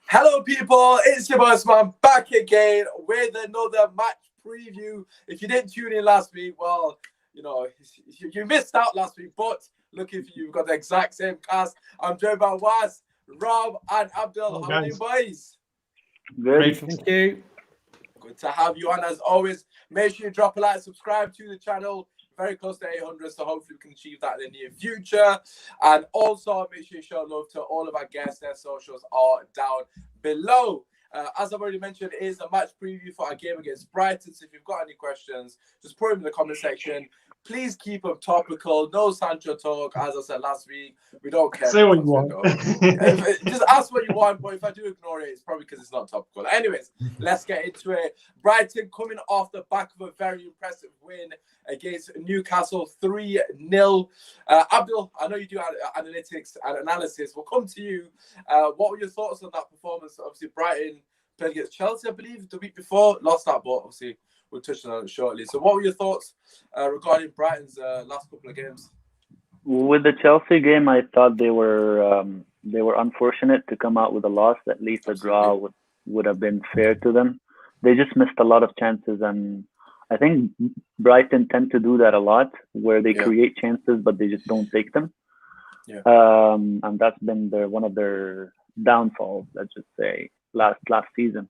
Hello, people. It's your boy Usmaan back again with another match preview. If you didn't tune in last week, well, you missed out last week. But looking for you, we've got the exact same cast. I'm joined by Was, Rob, and Abdul. How are you, boys? Great, Thank you. Good to have you on as always. Make sure you drop a like, subscribe to the channel. Very close to 800, so hopefully we can achieve that in the near future. And also make sure you show love to all of our guests. Their socials are down below. As I've already mentioned, it is a match preview for our game against Brighton. So if you've got any questions, just put them in the comment section. Please keep them topical. No Sancho talk, as I said last week. We don't care. Say what you want. Just ask what you want, but if I do ignore it, it's probably because it's not topical. Anyways, let's get into it. Brighton coming off the back of a very impressive win against Newcastle 3-0. Abdul, I know you do analytics and analysis. We'll come to you. What were your thoughts on that performance? Obviously, Brighton played against Chelsea, I believe, the week before. Lost that, but obviously we'll touch on it shortly. So what were your thoughts regarding Brighton's last couple of games? With the Chelsea game, I thought they were unfortunate to come out with a loss. At least a draw would have been fair to them. They just missed a lot of chances, and I think Brighton tend to do that a lot, where they create chances but they just don't take them. Yeah. And that's been one of their downfalls, let's just say, last season.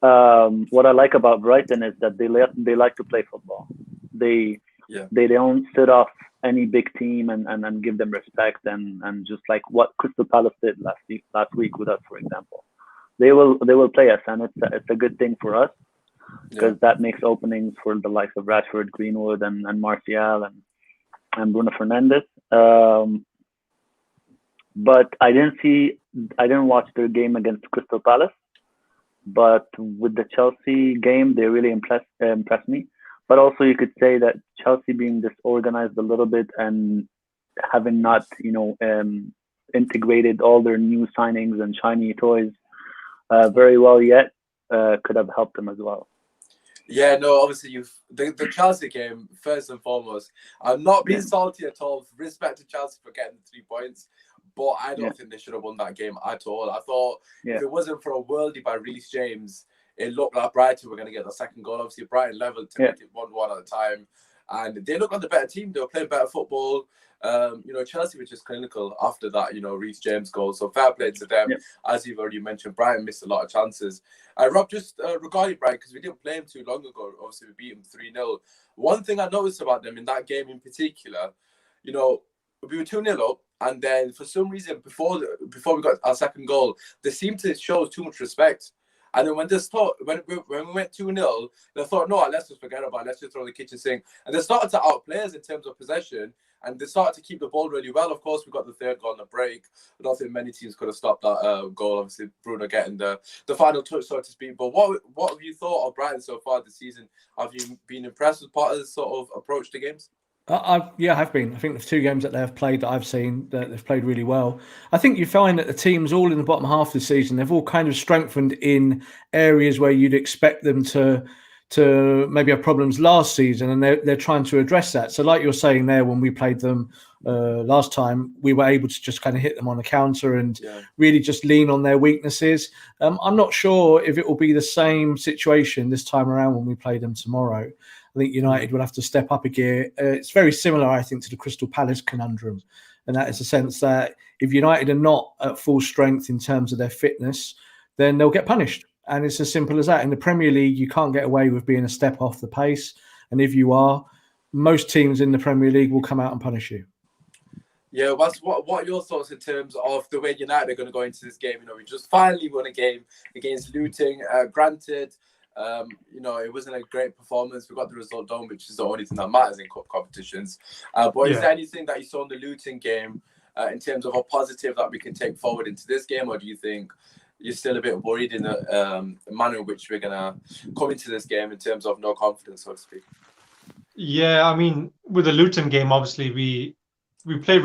What I like about Brighton is that they like to play football. They don't sit off any big team and give them respect and just like what Crystal Palace did last week with us, for example. They will play us, and it's a good thing for us because that makes openings for the likes of Rashford, Greenwood, and Martial and Bruno Fernandes. But I didn't watch their game against Crystal Palace. But with the Chelsea game, they really impressed me. But also, you could say that Chelsea being disorganized a little bit and having not, integrated all their new signings and shiny toys very well yet, could have helped them as well. Yeah, no, obviously the Chelsea game, first and foremost, I'm not being salty at all. Respect to Chelsea for getting the 3 points. But I don't think they should have won that game at all. I thought if it wasn't for a worldie by Reece James, it looked like Brighton were going to get the second goal. Obviously, Brighton leveled to make it 1-1 at the time. And they looked like the better team. They were playing better football. Chelsea was just clinical after that, Reece James goal. So fair play to them. Yeah. As you've already mentioned, Brighton missed a lot of chances. Rob, just regarding Brighton, because we didn't play him too long ago. Obviously, we beat him 3-0. One thing I noticed about them in that game in particular, we were 2-0 up. And then for some reason, before we got our second goal, they seemed to show too much respect. And then when we went 2-0, they thought, no, let's just forget about it. Let's just throw the kitchen sink. And they started to outplay us in terms of possession. And they started to keep the ball really well. Of course, we got the third goal on the break. I don't think many teams could have stopped that goal. Obviously, Bruno getting the final touch, so to speak. But what have you thought of Brighton so far this season? Have you been impressed with part of this sort of approach to games? I have been. I think the 2 games that they have played that I've seen, that they've played really well. I think you find that the teams all in the bottom half of the season, they've all kind of strengthened in areas where you'd expect them to maybe have problems last season, and they're trying to address that. So like you're saying there, when we played them last time, we were able to just kind of hit them on the counter and really just lean on their weaknesses. I'm not sure if it will be the same situation this time around when we play them tomorrow. I think United will have to step up a gear. It's very similar, I think, to the Crystal Palace conundrum. And that is the sense that if United are not at full strength in terms of their fitness, then they'll get punished. And it's as simple as that. In the Premier League, you can't get away with being a step off the pace. And if you are, most teams in the Premier League will come out and punish you. Yeah, what are your thoughts in terms of the way United are going to go into this game? We just finally won a game against Luton. Granted, it wasn't a great performance. We got the result done, which is the only thing that matters in cup competitions. But is there anything that you saw in the Luton game in terms of a positive that we can take forward into this game, or do you think you're still a bit worried in the manner in which we're going to come into this game in terms of no confidence, so to speak? Yeah, I mean, with the Luton game, obviously we played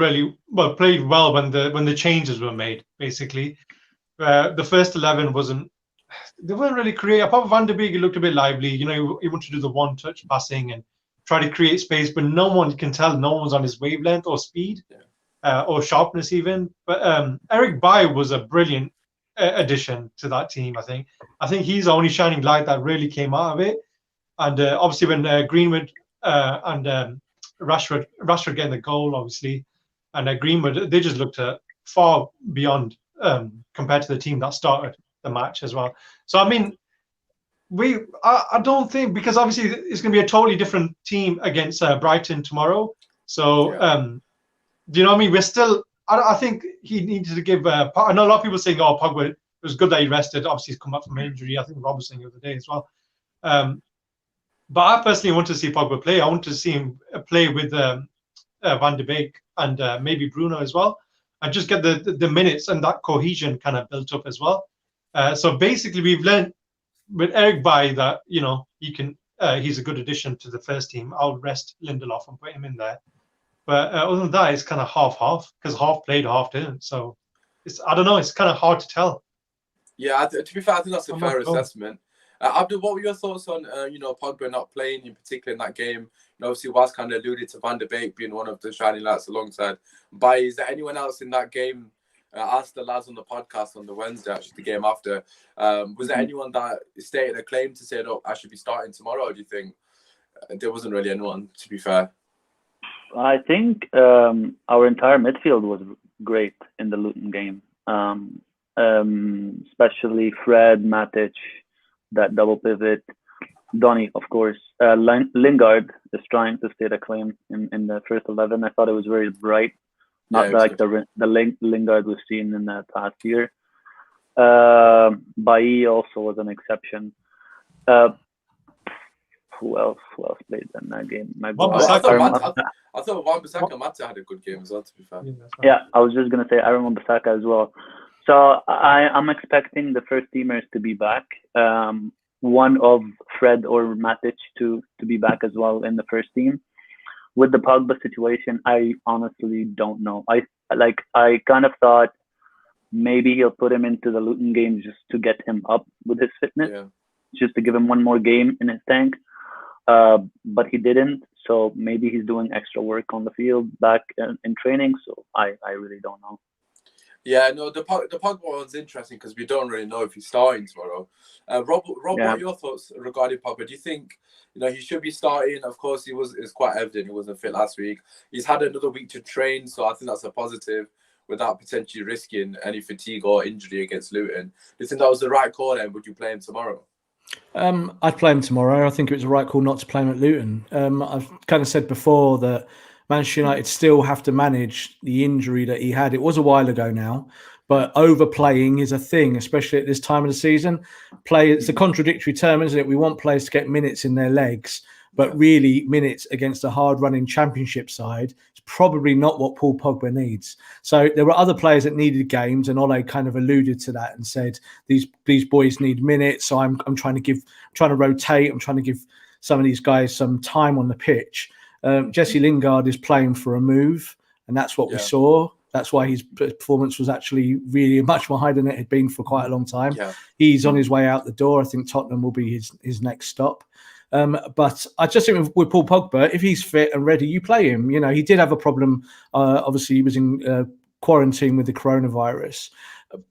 played well when the changes were made. Basically, the first 11 they weren't really creative. Apart from Van der Beek, he looked a bit lively. He wanted to do the one-touch passing and try to create space, but no one one's on his wavelength or speed or sharpness even. But Eric Bailly was a brilliant addition to that team. I think he's the only shining light that really came out of it. And obviously, when Greenwood and Rashford getting the goal, obviously, and Greenwood, they just looked far beyond compared to the team that started the match as well. So I mean, I don't think, because obviously it's going to be a totally different team against Brighton tomorrow. So do you know what I mean? We're still. I think he needed to give. I know a lot of people saying, "Oh, Pogba, it was good that he rested." Obviously, he's come back from an injury. I think Rob was saying the other day as well. But I personally want to see Pogba play. I want to see him play with Van de Beek and maybe Bruno as well, and just get the minutes and that cohesion kind of built up as well. So basically, we've learned with Eric Bailly that he's a good addition to the first team. I'll rest Lindelof and put him in there. But other than that, it's kind of half-half, because half played, half didn't. So I don't know. It's kind of hard to tell. Yeah, to be fair, I think that's a fair assessment. Abdul, what were your thoughts on Pogba not playing in particular in that game? Obviously, was kind of alluded to Van de Beek being one of the shining lights alongside Bailly. Is there anyone else in that game? Asked the lads on the podcast on the Wednesday, actually, the game after. Was there anyone that stated a claim to say, "Oh, I should be starting tomorrow"? Or do you think there wasn't really anyone? To be fair. I think our entire midfield was great in the Luton game, especially Fred, Matic, that double pivot, Donny, of course. Lingard is trying to state a claim in the first 11. I thought it was very bright, not like the Lingard we've seen in the past year. Bailly also was an exception. Who else played in that game? I thought Wan-Bissaka Mata had a good game as well, to be fair. Yeah, I was just going to say Aaron Wan-Bissaka as well. So I'm expecting the first teamers to be back. One of Fred or Matic to be back as well in the first team. With the Pogba situation, I honestly don't know. I kind of thought maybe he'll put him into the Luton game just to get him up with his fitness, just to give him one more game in his tank. But he didn't, so maybe he's doing extra work on the field back in training. So I really don't know. Yeah, no, the Pogba one's interesting because we don't really know if he's starting tomorrow. Rob, what are your thoughts regarding Pogba? Do you think he should be starting? Of course, it's quite evident he wasn't fit last week. He's had another week to train, so I think that's a positive without potentially risking any fatigue or injury against Luton. Do you think that was the right call, and would you play him tomorrow? I'd play him tomorrow. I think it was the right call not to play him at Luton. I've kind of said before that Manchester United still have to manage the injury that he had. It was a while ago now, but overplaying is a thing, especially at this time of the season. It's a contradictory term, isn't it? We want players to get minutes in their legs, but really minutes against a hard-running championship side is probably not what Paul Pogba needs. So there were other players that needed games, and Ole kind of alluded to that and said these boys need minutes. So I'm trying to rotate. I'm trying to give some of these guys some time on the pitch. Jesse Lingard is playing for a move, and that's what we saw. That's why his performance was actually really much more high than it had been for quite a long time. Yeah. He's on his way out the door. I think Tottenham will be his next stop. But I just think with Paul Pogba, if he's fit and ready, you play him. He did have a problem. Obviously, he was in quarantine with the coronavirus.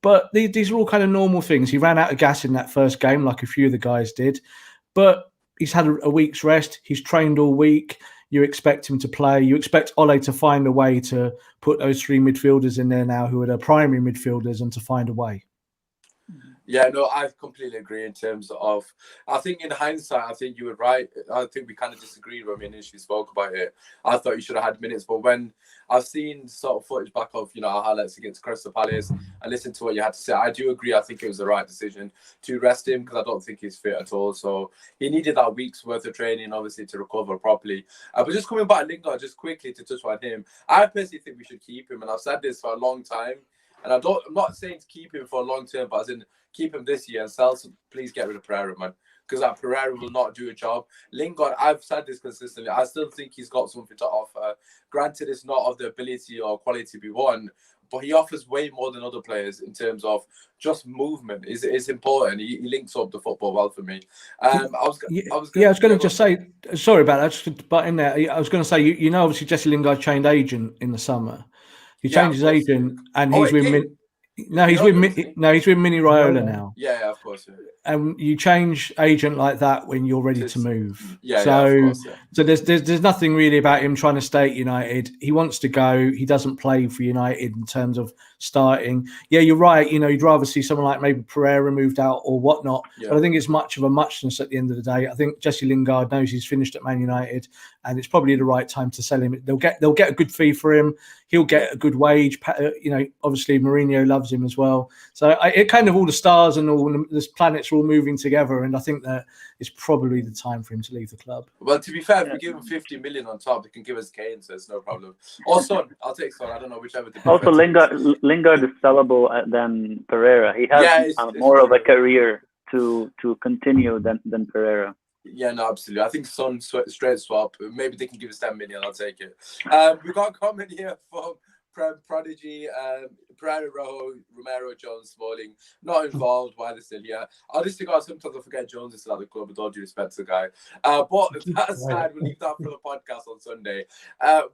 But these are all kind of normal things. He ran out of gas in that first game, like a few of the guys did. But he's had a week's rest. He's trained all week. You expect him to play. You expect Ole to find a way to put those three midfielders in there now who are the primary midfielders and to find a way. Yeah, no, I completely agree in terms of, I think in hindsight, I think you were right. I think we kind of disagreed when we initially spoke about it. I thought you should have had minutes, but when I've seen sort of footage back of, our highlights against Crystal Palace and listened to what you had to say, I do agree. I think it was the right decision to rest him because I don't think he's fit at all. So he needed that week's worth of training, obviously, to recover properly. But just coming back to Lingard, just quickly to touch on him, I personally think we should keep him. And I've said this for a long time. And I'm not saying to keep him for a long term, but as in keep him this year and sell some. Please get rid of Pereira, man, because that Pereira will not do a job. Lingard, I've said this consistently. I still think he's got something to offer. Granted, it's not of the ability or quality we want, but he offers way more than other players in terms of just movement. Is important. He links up the football well for me. I was going to just say, sorry about that. Just butt in there. I was going to say, obviously Jesse Lingard changed agent in the summer. He changed his agent, and he's with No, he's with Mini Raiola now. Yeah, of course. Yeah. And you change agent like that when you're ready to move. Yeah, so, of course, yeah. So there's nothing really about him trying to stay at United. He wants to go. He doesn't play for United in terms of starting. Yeah, you're right. You'd rather see someone like maybe Pereira moved out or whatnot. Yeah. But I think it's much of a muchness at the end of the day. I think Jesse Lingard knows he's finished at Man United, and it's probably the right time to sell him. They'll get a good fee for him. He'll get a good wage. Obviously Mourinho loves him as well. So it kind of all the stars and all the planets are all moving together, and I think that it's probably the time for him to leave the club. Well, to be fair, if we give him 50 million on top, they can give us Kane, so it's no problem. Or Son, I'll take Son. I don't know whichever. Also, Lingard is sellable than Pereira. He has more of a career to continue than Pereira. Yeah, no, absolutely. I think Son straight swap. Maybe they can give us 10 million. I'll take it. We got a comment here from Prodigy, Pereira, Rojo, Romero, Jones, Smalling, not involved. Why they're still here? Honestly, guys, sometimes I forget Jones is still at the club, with all due respect to the guy. But that aside, we'll leave that for the podcast on Sunday.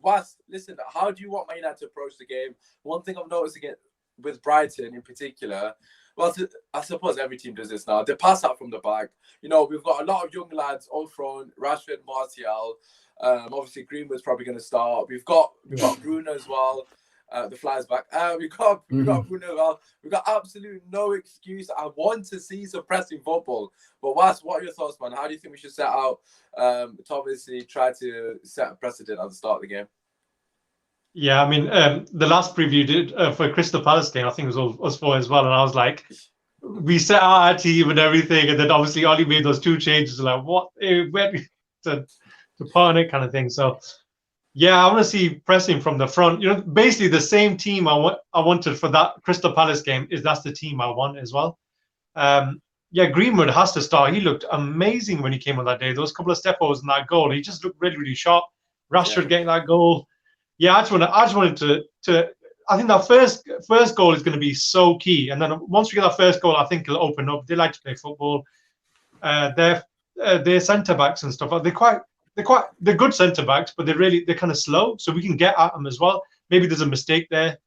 Was, listen, how do you want Man United to approach the game? One thing I'm noticing it with Brighton in particular, well, I suppose every team does this now. They pass out from the back. We've got a lot of young lads up front, Rashford, Martial. Obviously, Greenwood's probably going to start. We've got Bruno as well. The flies back. We got Bruno as well. We've got absolutely no excuse. I want to see some pressing football. But what are your thoughts, man? How do you think we should set out to obviously try to set a precedent at the start of the game? Yeah, I mean, the last preview did for Crystal Palace game, I think it was us four as well, and I was like, we set out our team and everything, and then obviously Ollie made those two changes, like what, where to put on it kind of thing. So yeah, I want to see pressing from the front. Basically the same team I wanted for that Crystal Palace game that's the team I want as well. Yeah, Greenwood has to start. He looked amazing when he came on that day. Those couple of step-overs in that goal, he just looked really, really sharp. Rashford getting that goal. Yeah, I just wanted to. I think that first goal is going to be so key, and then once we get that first goal, I think it'll open up. They like to play football. They're centre backs and stuff. They're good centre backs, but they're kind of slow. So we can get at them as well. Maybe there's a mistake there.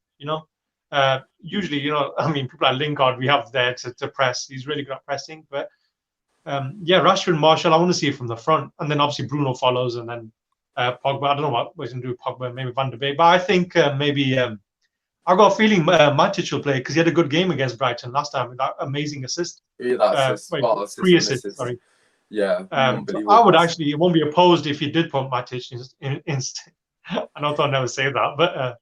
Usually, I mean, people like Lingard we have there to press. He's really good at pressing. But yeah, Rashford and Martial, I want to see it from the front, and then obviously Bruno follows, and then Pogba. I don't know what he's going to do with Pogba, maybe Van de Beek. But I think maybe I've got a feeling Matic will play because he had a good game against Brighton last time with that amazing assist. Yeah, that's free assist, sorry. Yeah. So I would actually, it won't be opposed if you did put Matic instead. I know I'll never say that, but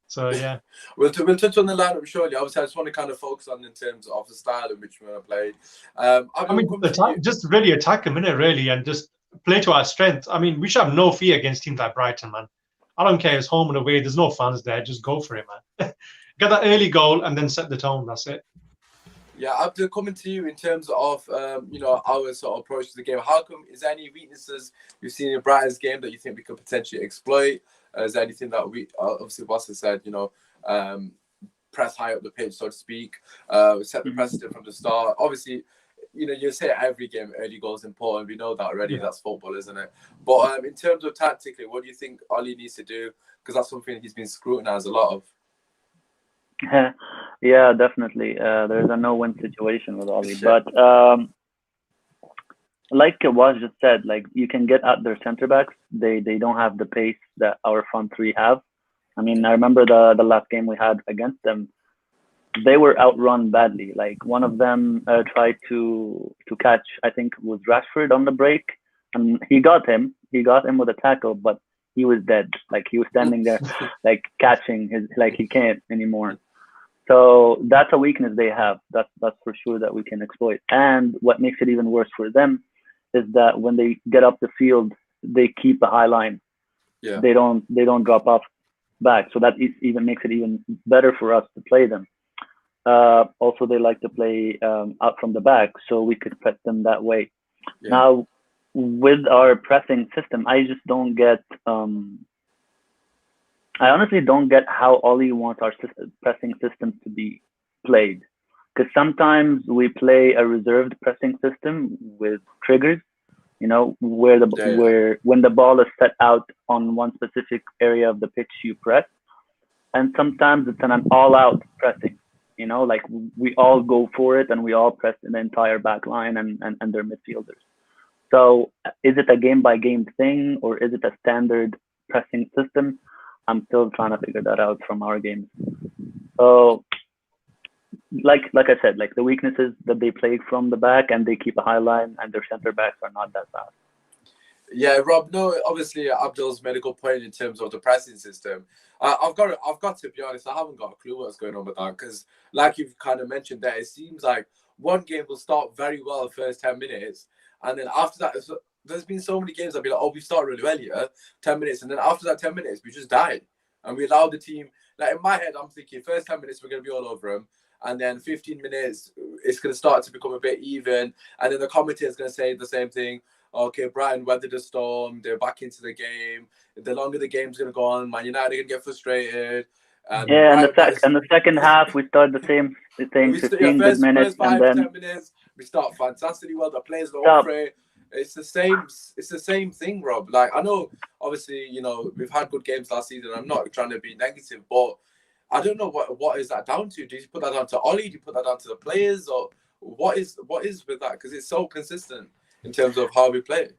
so yeah. We'll touch on the lineup shortly. Obviously, I just want to kind of focus on in terms of the style in which we're going to play. I mean, just really attack a minute, really, and just play to our strength. I mean, we should have no fear against teams like Brighton, man. I don't care. It's home and away. There's no fans there. Just go for it, man. Get that early goal and then set the tone. That's it. Yeah, Abdul, coming to you in terms of our sort of approach to the game. How come? Is there any weaknesses you've seen in Brighton's game that you think we could potentially exploit? Is there anything that we obviously Wassa said, press high up the pitch, so to speak, set the precedent from the start. Obviously, you say every game early goal is important. We know that already. Yeah. That's football, isn't it? But in terms of tactically, what do you think Ollie needs to do? Because that's something he's been scrutinised a lot of. Yeah, definitely. There's a no-win situation with Ollie, but like Waz just said, like you can get at their centre backs. They don't have the pace that our front three have. I mean, I remember the last game we had against them. They were outrun badly. Like one of them tried to catch, I think it was Rashford on the break, and he got him with a tackle, but he was dead. Like he was standing there, like catching like he can't anymore. So that's a weakness they have. That's for sure that we can exploit. And what makes it even worse for them is that when they get up the field, they keep a high line. Yeah. They don't drop off back. So that even makes it even better for us to play them. Also, they like to play out from the back, so we could press them that way. Yeah. Now, with our pressing system, I just don't get. I honestly don't get how Ollie wants our pressing system to be played. Because sometimes we play a reserved pressing system with triggers, where when the ball is set out on one specific area of the pitch, you press. And sometimes it's an all-out pressing, You know, like we all go for it and we all press the entire back line and their midfielders. So is it a game by game thing or is it a standard pressing system? I'm still trying to figure that out from our games. So like I said, like the weaknesses that they play from the back and they keep a high line and their center backs are not that fast. Yeah, Rob. No, obviously Abdul's made a good point in terms of the pressing system. I've got to be honest. I haven't got a clue what's going on with that because, like you've kind of mentioned there, it seems like one game will start very well the first 10 minutes, and then after that, there's been so many games I'll be like, oh, we started really well here, 10 minutes, and then after that 10 minutes, we just died, and we allowed the team. Like in my head, I'm thinking first 10 minutes we're going to be all over them. And then 15 minutes, it's going to start to become a bit even. And then the commentator is going to say the same thing. Okay, Brighton weathered the storm. They're back into the game. The longer the game's going to go on, Man United are going to get frustrated. And the second half, we start the same thing, 15 good minutes. First 5 and then 10 minutes, we start fantastically well. The players go up for it. It's the same thing, Rob. Like, I know, obviously, you know, we've had good games last season. I'm not trying to be negative, but I don't know what is that down to. Do you put that down to Ollie? Do you put that down to the players, or what is with that? Because it's so consistent in terms of how we play.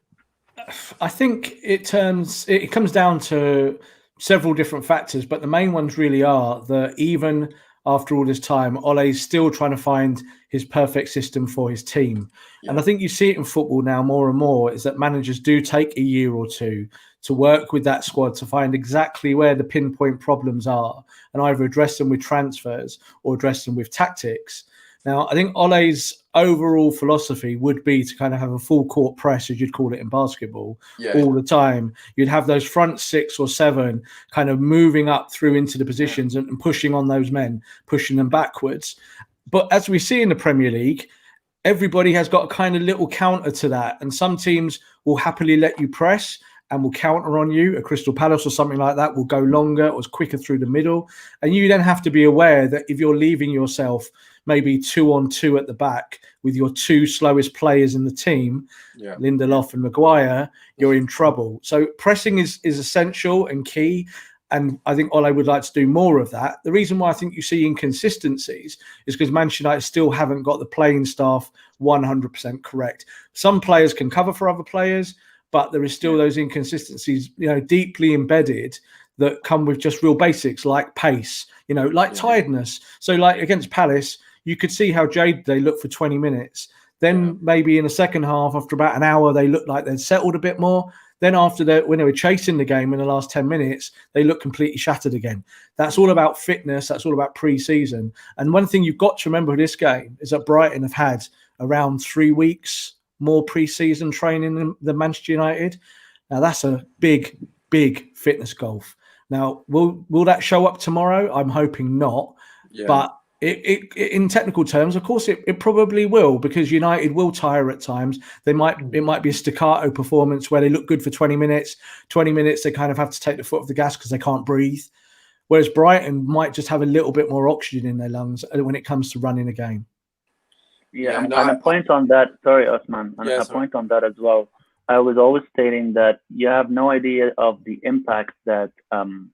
I think it comes down to several different factors, but the main ones really are that even after all this time, Ole's still trying to find his perfect system for his team. Yeah. And I think you see it in football now more and more, is that managers do take a year or two to work with that squad to find exactly where the pinpoint problems are and either address them with transfers or address them with tactics. Now, I think Ole's overall philosophy would be to kind of have a full court press, as you'd call it in basketball, all the time. You'd have those front 6 or 7 kind of moving up through into the positions and pushing on those men, pushing them backwards. But as we see in the Premier League, everybody has got a kind of little counter to that. And some teams will happily let you press and will counter on you. A Crystal Palace or something like that will go longer or quicker through the middle. And you then have to be aware that if you're leaving yourself maybe 2-on-2 at the back with your 2 slowest players in the team, Lindelof and Maguire, you're in trouble. So pressing is essential and key. And I think Ole would like to do more of that. The reason why I think you see inconsistencies is because Manchester United still haven't got the playing staff 100% correct. Some players can cover for other players, but there is still those inconsistencies, you know, deeply embedded that come with just real basics like pace, you know, like tiredness. So like against Palace, you could see how jaded they looked for 20 minutes. Then maybe in the second half, after about an hour, they looked like they'd settled a bit more. Then after that, when they were chasing the game in the last 10 minutes, they looked completely shattered again. That's all about fitness. That's all about pre-season. And one thing you've got to remember with this game is that Brighton have had around 3 weeks more pre-season training than Manchester United. Now, that's a big, big fitness gulf. Now, will that show up tomorrow? I'm hoping not. Yeah. But it in technical terms, of course, it probably will, because United will tire at times. It might be a staccato performance where they look good for 20 minutes. 20 minutes, they kind of have to take the foot off the gas because they can't breathe. Whereas Brighton might just have a little bit more oxygen in their lungs when it comes to running a game. And a point on that, sorry, Usmaan, point on that as well. I was always stating that you have no idea of the impact that an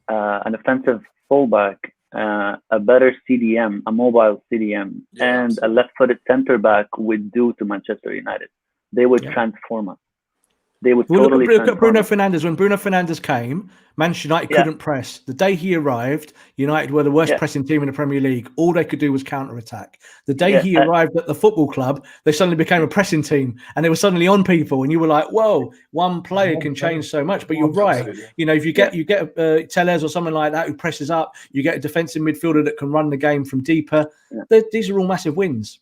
offensive fullback, a better CDM, a mobile CDM, and a left-footed centre back would do to Manchester United. They would transform us. They would totally transform Bruno Fernandes. When Bruno Fernandes came, Manchester United couldn't press. The day he arrived, United were the worst pressing team in the Premier League. All they could do was counter-attack. The day he arrived at the football club, they suddenly became a pressing team, and they were suddenly on people. And you were like, "Whoa, one player can change so much." But you're right. You know, if you get Tellez or someone like that who presses up, you get a defensive midfielder that can run the game from deeper. These are all massive wins.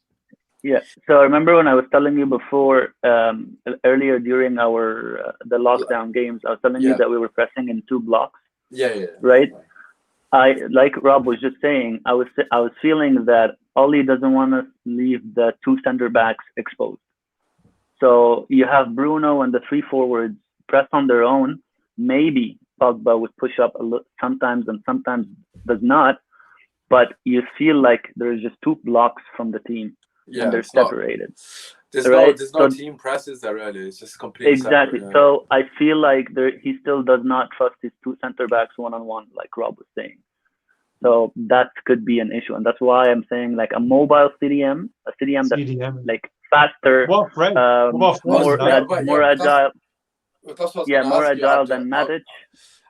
Yeah. So I remember when I was telling you before, earlier during the lockdown games, I was telling you that we were pressing in 2 blocks. Right. Like Rob was just saying, I was feeling that Ole doesn't want to leave the 2 center backs exposed. So you have Bruno and the 3 forwards press on their own. Maybe Pogba would push up a little sometimes, and sometimes does not. But you feel like there's just 2 blocks from the team. And they're separated. There's no team presses there really. It's just completely exactly. Separate, So I feel like he still does not trust his 2 center backs one-on-one, like Rob was saying. So that could be an issue, and that's why I'm saying like a mobile CDM, a CDM that's CDM. like faster, What Fred? What Fred? more agile. That's what I was Yeah, gonna more ask you, agile than Matic.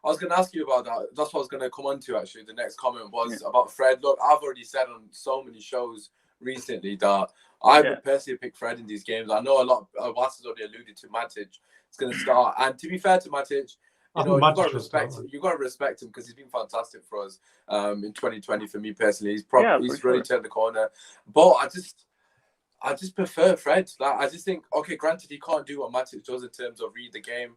I was going to ask you about that. That's what I was going to come on to, actually. The next comment was about Fred. Look, I've already said on so many shows recently that I would personally pick Fred in these games. I know a lot of us has already alluded to Matic. It's going to start. And to be fair to Matic, you know, you've got to respect him because he's been fantastic for us in 2020 for me personally. He's really turned the corner. But I just prefer Fred. Like, I just think, okay, granted, he can't do what Matic does in terms of read the game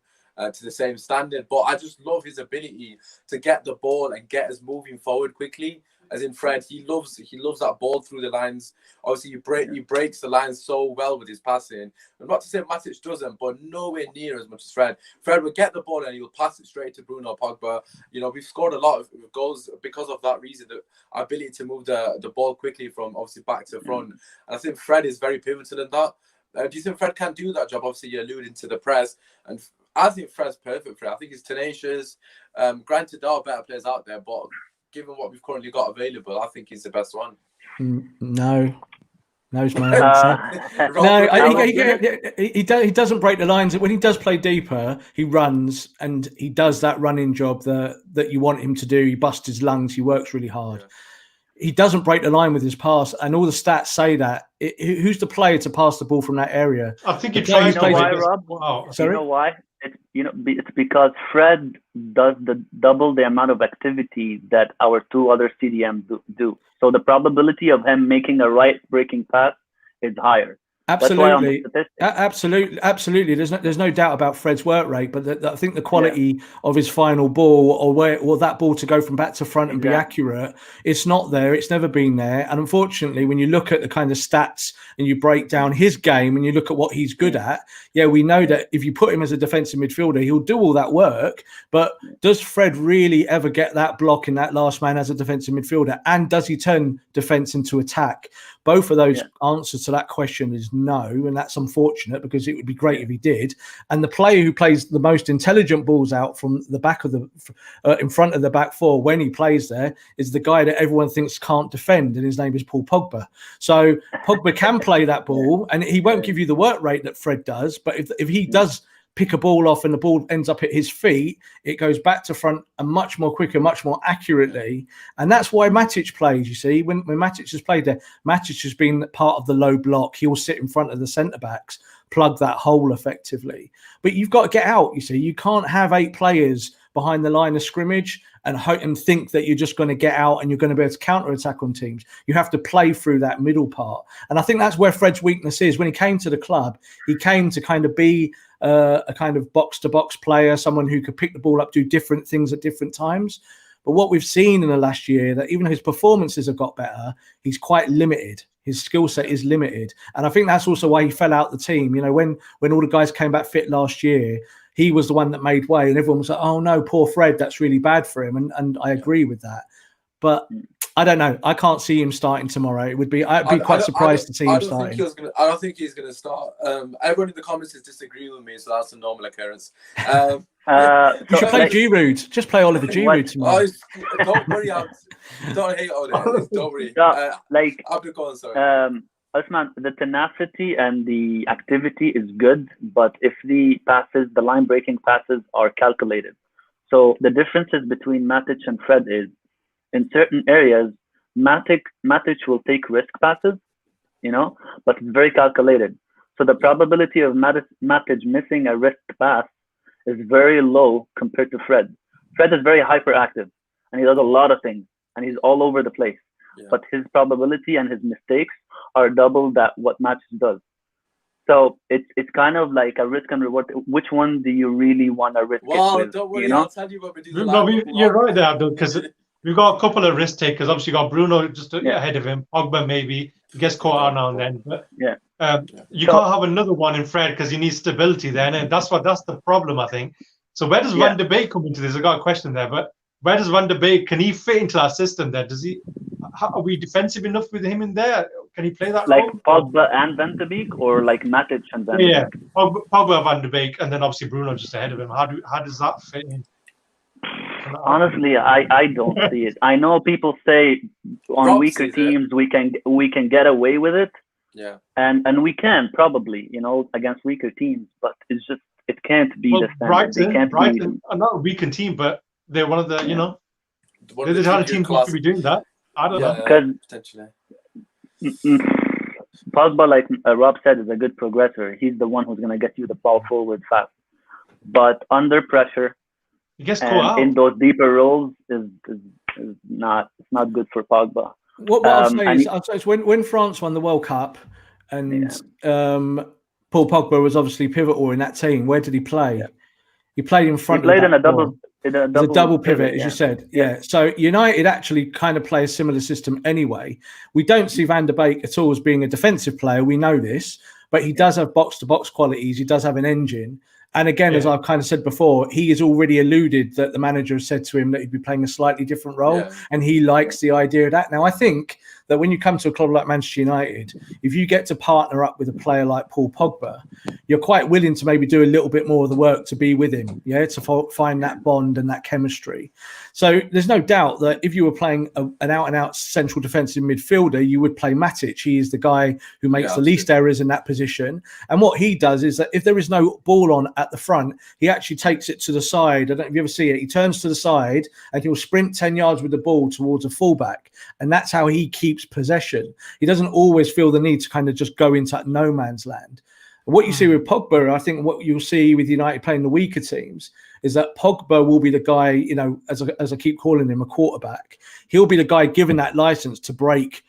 to the same standard, but I just love his ability to get the ball and get us moving forward quickly. As in Fred, he loves that ball through the lines. Obviously, he breaks the lines so well with his passing. I'm not to say Matic doesn't, but nowhere near as much as Fred. Fred will get the ball and he'll pass it straight to Bruno Pogba. You know, we've scored a lot of goals because of that reason, the ability to move the ball quickly from obviously back to front. And I think Fred is very pivotal in that. Do you think Fred can do that job? Obviously, you're alluding to the press, and I think Fred's perfect for it. I think he's tenacious. Granted, there are better players out there, but given what we've currently got available, I think he's the best one. No, it's my answer. He doesn't break the lines. When he does play deeper, he runs and he does that running job that you want him to do. He busts his lungs. He works really hard. Yeah. He doesn't break the line with his pass, and all the stats say that. Who's the player to pass the ball from that area? I think he tries to. You know why, Rob? Oh, sorry? You know why? It's because Fred does double the amount of activity that our two other CDMs do. So the probability of him making a right breaking pass is higher. Absolutely. There's no doubt about Fred's work rate, but I think the quality of his final ball or that ball to go from back to front and be accurate, it's not there. It's never been there. And unfortunately, when you look at the kind of stats and you break down his game and you look at what he's good at, we know that if you put him as a defensive midfielder, he'll do all that work. But does Fred really ever get that block in that last man as a defensive midfielder? And does he turn defense into attack? Both of those answers to that question is no, and that's unfortunate because it would be great if he did. And the player who plays the most intelligent balls out from the back of in front of the back four when he plays there is the guy that everyone thinks can't defend, and his name is Paul Pogba. So Pogba can play that ball, and he won't give you the work rate that Fred does, but if he does pick a ball off and the ball ends up at his feet, it goes back to front and much more quicker, much more accurately. And that's why Matic plays, you see. When Matic has played there, Matic has been part of the low block. He'll sit in front of the centre-backs, plug that hole effectively. But you've got to get out, you see. You can't have 8 players behind the line of scrimmage and hope and think that you're just going to get out and you're going to be able to counter-attack on teams. You have to play through that middle part. And I think that's where Fred's weakness is. When he came to the club, he came to kind of be a kind of box-to-box player, someone who could pick the ball up, do different things at different times. But what we've seen in the last year, that even though his performances have got better, he's quite limited. His skill set is limited. And I think that's also why he fell out the team. You know, when all the guys came back fit last year, he was the one that made way, and everyone was like, oh no, poor Fred, that's really bad for him. And I agree with that. But I don't know. I can't see him starting tomorrow. I'd be quite surprised to see him starting. I don't think he's going to start. Everyone in the comments is disagreeing with me, so that's a normal occurrence. You should play Giroud. Just play Oliver Giroud tomorrow. Don't worry, don't hate on it. Don't worry. Usmaan, the tenacity and the activity is good, but if the line breaking passes are calculated. So the differences between Matic and Fred is, in certain areas, Matic will take risk passes, but it's very calculated. So the probability of Matic missing a risk pass is very low compared to Fred. Fred is very hyperactive, and he does a lot of things, and he's all over the place. Yeah. But his probability and his mistakes are double that what Matic does. So it's kind of like a risk and reward. Which one do you really want to risk it with? Don't worry, I'll tell you what we do. You're right there, Abdul, because we've got a couple of risk takers. Obviously, got Bruno just ahead of him. Pogba maybe gets caught out now and then. But you can't have another one in Fred because you need stability then, and that's the problem, I think. So where does Van de Beek come into this? I got a question there, but where does Van de Beek? Can he fit into our system there? Does he? Are we defensive enough with him in there? Can he play that like role? Pogba and Van de Beek, or like Matic and Van de Beek? Yeah, Pogba, Van de Beek, and then obviously Bruno just ahead of him. How does that fit in? Honestly, I don't see it. I know people say on Rob weaker sees it. teams we can get away with it, Yeah. and we can probably, against weaker teams, but it's just it can't be Well, the standard. They can't Brighton are not a weekend team, but they're one of the, One they're of the kind of GPU team who class. could be doing that. I don't know. Because potentially. Pogba, like Rob said, is a good progressor. He's the one who's gonna get you the ball forward fast, but under pressure He gets caught and in out. those deeper roles is not it's not good for Pogba. What I'll say and is, when France won the World Cup and Paul Pogba was obviously pivotal in that team, where did he play? Yeah. He played in he front played of in a the back double. four. It's a double pivot, as you said. Yeah. So United actually kind of play a similar system anyway. We don't see Van der Beek at all as being a defensive player. We know this, but he does have box-to-box qualities. He does have an engine. And again, as I've kind of said before, he has already alluded that the manager has said to him that he'd be playing a slightly different role, and he likes the idea of that. Now, I think that when you come to a club like Manchester United, if you get to partner up with a player like Paul Pogba, you're quite willing to maybe do a little bit more of the work to be with him, to find that bond and that chemistry. So there's no doubt that if you were playing an out-and-out central defensive midfielder, you would play Matic. He is the guy who makes the least errors in that position. And what he does is that if there is no ball on at the front, he actually takes it to the side. I don't know if you ever see it. He turns to the side and he'll sprint 10 yards with the ball towards a fullback. And that's how he keeps possession. He doesn't always feel the need to kind of just go into no man's land. What you see with Pogba, I think what you'll see with United playing the weaker teams is that Pogba will be the guy, as I keep calling him, a quarterback. He'll be the guy given that license to break,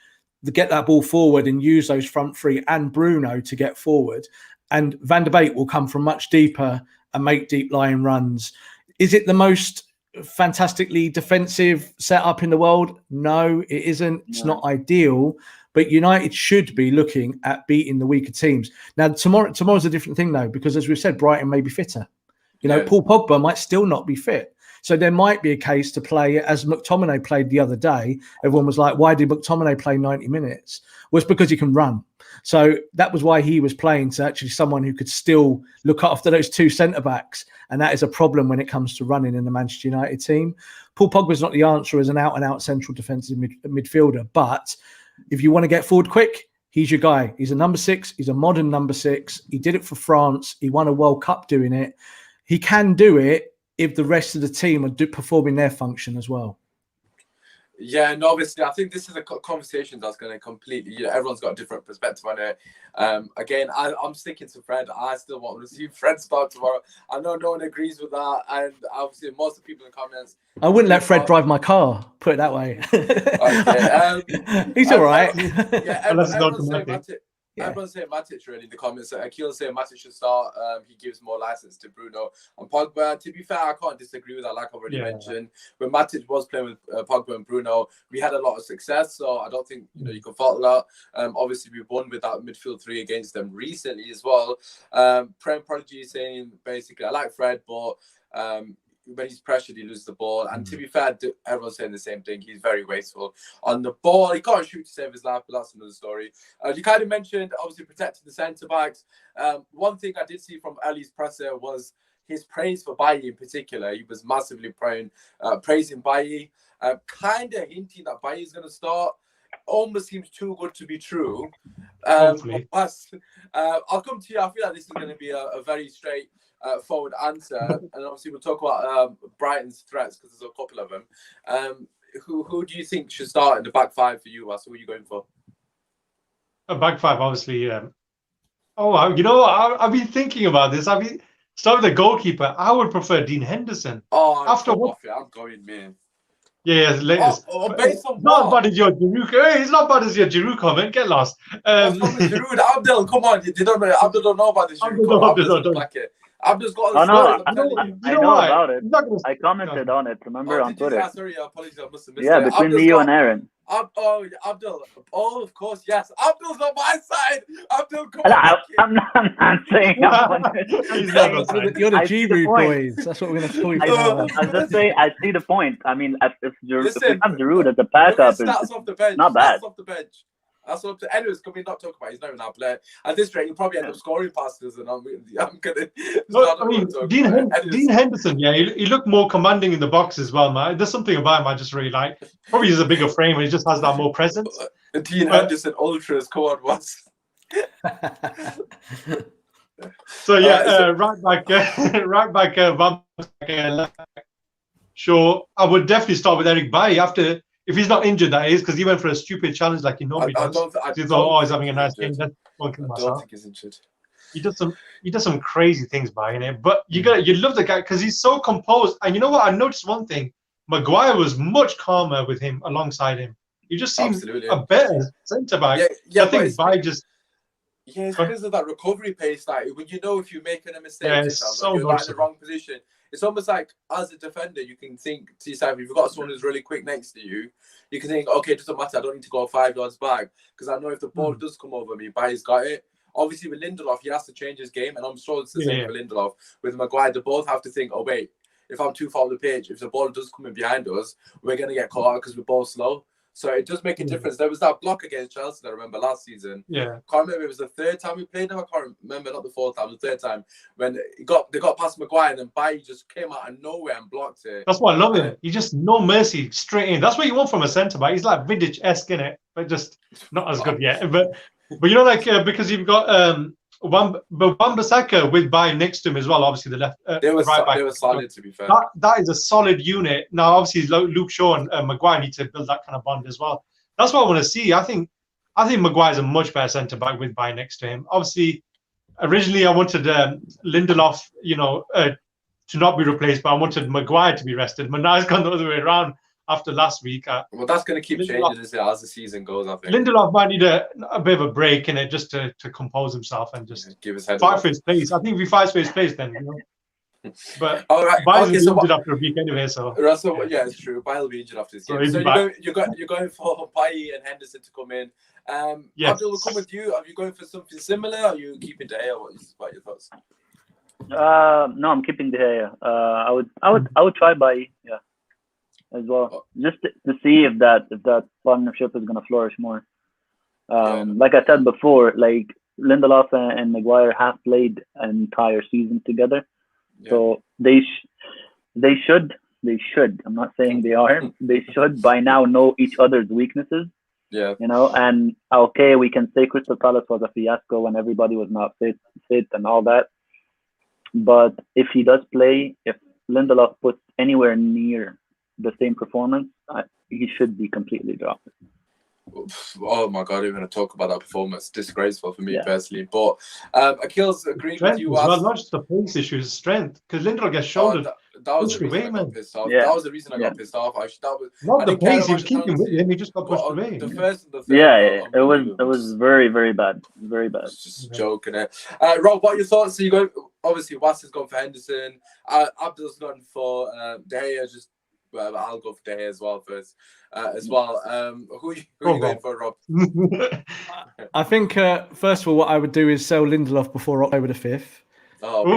to get that ball forward and use those front three and Bruno to get forward. And Van der Beek will come from much deeper and make deep lying runs. Is it the most fantastically defensive setup in the world? No, it isn't. It's not ideal. But United should be looking at beating the weaker teams. Now, tomorrow's a different thing, though, because as we've said, Brighton may be fitter. Paul Pogba might still not be fit. So there might be a case to play, as McTominay played the other day. Everyone was like, why did McTominay play 90 minutes? Well, it's because he can run. So that was why he was playing, to actually someone who could still look after those two centre-backs. And that is a problem when it comes to running in the Manchester United team. Paul Pogba's not the answer as an out-and-out central defensive midfielder. But if you want to get forward quick, he's your guy. He's a number 6. He's a modern number 6. He did it for France. He won a World Cup doing it. He can do it if the rest of the team are performing their function as well. Yeah, no, obviously, I think this is a conversation that's going to completely, everyone's got a different perspective on it. Again, I'm sticking to Fred. I still want to see Fred start tomorrow. I know no one agrees with that. And obviously, most of the people in the comments. I wouldn't let Fred drive my car, put it that way. Okay. He's all right. Everyone's saying Matic really in the comments. Akil's saying Matic should start. He gives more license to Bruno and Pogba. To be fair, I can't disagree with that. Like I've already mentioned, when Matic was playing with Pogba and Bruno, we had a lot of success. So I don't think you can fault that. Obviously, we won with that midfield 3 against them recently as well. Prem Prodigy is saying basically, I like Fred, but when he's pressured, he loses the ball. And to be fair, everyone's saying the same thing. He's very wasteful on the ball. He can't shoot to save his life, but that's another story. You kind of mentioned, obviously, protecting the centre-backs. One thing I did see from Ali's presser was his praise for Bailly in particular. He was massively praising Bailly, kind of hinting that Bailly is going to start. Almost seems too good to be true. I'll come to you. I feel like this is going to be a very straight forward answer, and obviously we'll talk about Brighton's threats because there's a couple of them. Who do you think should start in the back 5 for you? Who are you going for? A back 5, obviously. I've been thinking about this. Start with the goalkeeper. I would prefer Dean Henderson. After what? I'm going, man. Yeah, latest. Based on not bad as your Giroud. Hey, it's not bad as your Giroud comment. Get lost. Giroud, Abdel, come on. Abdel don't know about this Giroud. Abdel's got I know about it. I commented on it. Remember on Twitter? Sorry, apologies. I must have missed it. Between you and Aaron. Abdel. Oh, of course, yes. Abdel's on my side. Abdel, come on. I'm not saying you're the Giroud boys. That's what we're going to call you. I'm just saying, I see the point. I mean, if we have Giroud as a backup, it's not bad. That's what. Anyways, can we not talk about? He's not even our player. At this rate, he'll probably end up scoring passes, and I'm gonna. I mean, Dean Henderson, yeah, he looked more commanding in the box as well, man. There's something about him I just really like. Probably he's a bigger frame, and he just has that more presence. Dean Henderson ultras, come on, what's? So yeah, right back, left back. Sure, I would definitely start with Eric Bailly after. If he's not injured, that is, because he went for a stupid challenge like he normally does. He thought, oh, he's having a nice game. I don't think he's injured. He does some crazy things by it, but you love the guy because he's so composed. And you know what? I noticed one thing: Maguire was much calmer with him alongside him. He just seems a better centre back. Yeah, I think Bailly just. Yeah, it's because of that recovery pace. Like when you know if you're making a mistake, yeah, you're in the wrong position. It's almost like as a defender, you can think to yourself, if you've got someone who's really quick next to you, you can think, okay, it doesn't matter, I don't need to go 5 yards back because I know if the ball does come over me, Bailly's got it. Obviously, with Lindelof, he has to change his game, and I'm sure it's the same for Lindelof. With Maguire, they both have to think, oh, wait, if I'm too far on the pitch, if the ball does come in behind us, we're going to get caught out because we're both slow. So it does make a difference. There was that block against Chelsea that I remember last season. Yeah. Can't remember, it was the third time we played them. I can't remember, not the fourth time, the third time. When they got past Maguire and then Bailly just came out of nowhere and blocked it. That's why I love him. He just no mercy, straight in. That's what you want from a centre-back. He's like Vidic-esque, in it, but just not as good yet. But you know, like, because you've got Wan-Bissaka with Bailly next to him as well, obviously the left right back. They were solid, to be fair. That is a solid unit. Now, obviously, Luke Shaw and Maguire need to build that kind of bond as well. That's what I want to see. I think Maguire's a much better centre back with Bailly next to him. Obviously, originally I wanted Lindelof, to not be replaced, but I wanted Maguire to be rested. But now it's gone the other way around after last week. Well, that's going to keep changing as the season goes, I think. Lindelof might need a bit of a break in it just to compose himself and just give his head fight for his place. I think if he fights for his place, then But all right, Bailly's injured after a week anyway, so Russell, yeah, it's true. Bailly will be injured after this game. So you're going for Bailly and Henderson to come in. Yes. Abdul will come with you. Are you going for something similar? Or are you keeping De Gea? What are your thoughts? No, I'm keeping De Gea. I would try Bailly, as well, just to see if that partnership is going to flourish more. Like I said before, like Lindelof and Maguire have played an entire season together. So they should. I'm not saying they are. They should by now know each other's weaknesses. Yeah. And okay, we can say Crystal Palace was a fiasco when everybody was not fit and all that. But if he does play, if Lindelof puts anywhere near the same performance, he should be completely dropped. Oh my God, we're going to talk about that performance. Disgraceful for me personally. But Akhil's agreed with you. Well, not just the pace issue, his strength. Because Lindelof gets shouldered. That was the reason I got pissed off. Yeah. That was the reason I got pissed off. Not the pace, he was keeping with him, he just got pushed away. The first and the third. It was very, very bad. Very bad. It's just joking it. Rob, what are your thoughts? So you go, obviously, Was has gone for Henderson. Abdul's gone for De Gea. I'll go for De Gea as well first. Who are you going for, Rob? I think, first of all, what I would do is sell Lindelof before October the 5th. Oh,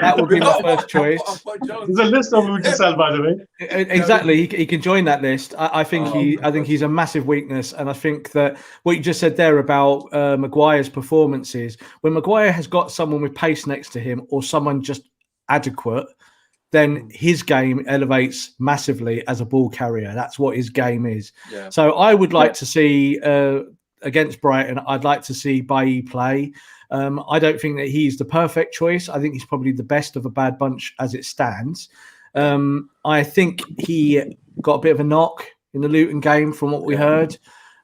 that would be my first choice. There's a list of who to sell, by the way. Exactly, he can join that list. I think he's a massive weakness, and I think that what you just said there about Maguire's performances, when Maguire has got someone with pace next to him or someone just adequate, then his game elevates massively as a ball carrier. That's what his game is. Yeah. So I would like to see against Brighton, I'd like to see Bailly play. I don't think that he's the perfect choice. I think he's probably the best of a bad bunch as it stands. I think he got a bit of a knock in the Luton game from what we heard.